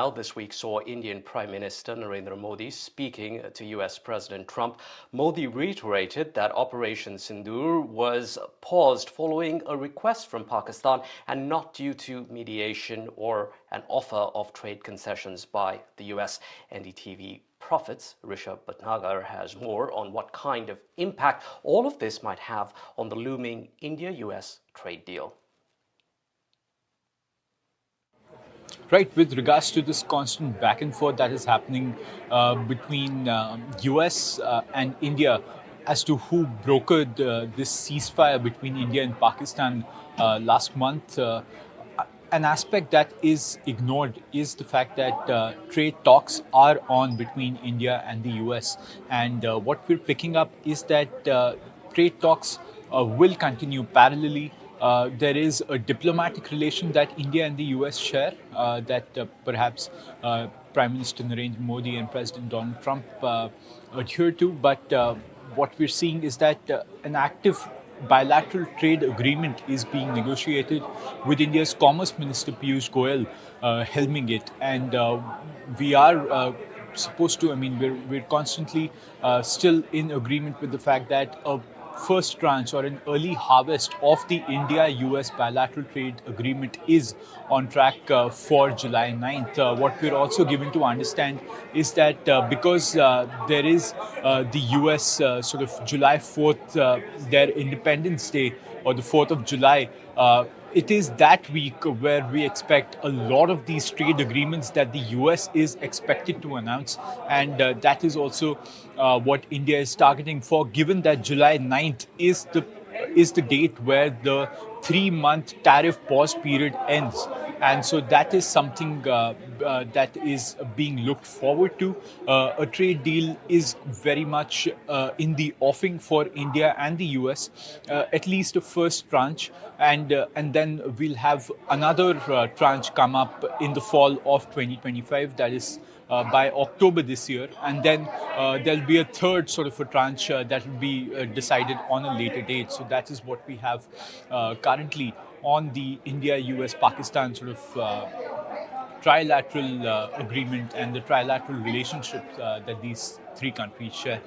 This week saw Indian Prime Minister Narendra Modi speaking to US President Trump. Modi reiterated that Operation Sindoor was paused following a request from Pakistan and not due to mediation or an offer of trade concessions by the US. NDTV Profits Rishab Bhatnagar has more on what kind of impact all of this might have on the looming India-US trade deal. Right, with regards to this constant back and forth that is happening between US and India as to who brokered this ceasefire between India and Pakistan last month, an aspect that is ignored is the fact that trade talks are on between India and the US. And what we're picking up is that trade talks will continue parallelly. There is a diplomatic relation that India and the US share that perhaps Prime Minister Narendra Modi and President Donald Trump adhere to. But what we're seeing is that an active bilateral trade agreement is being negotiated with India's Commerce Minister Piyush Goyal helming it. And we are supposed to, we're constantly still in agreement with the fact that a first tranche or an early harvest of the India-US bilateral trade agreement is on track for July 9th. What we're also given to understand is that because there is the US sort of July 4th, their Independence Day, or the 4th of July, it is that week where we expect a lot of these trade agreements that the US is expected to announce. And that is also what India is targeting for, given that July 9th is the date where the 3-month tariff pause period ends. And so that is something that is being looked forward to. A trade deal is very much in the offing for India and the US, at least a first tranche. And then we'll have another tranche come up in the fall of 2025, that is by October this year. And then there'll be a third sort of a tranche that will be decided on a later date. So that is what we have currently on the India-US-Pakistan sort of trilateral agreement and the trilateral relationship that these three countries share.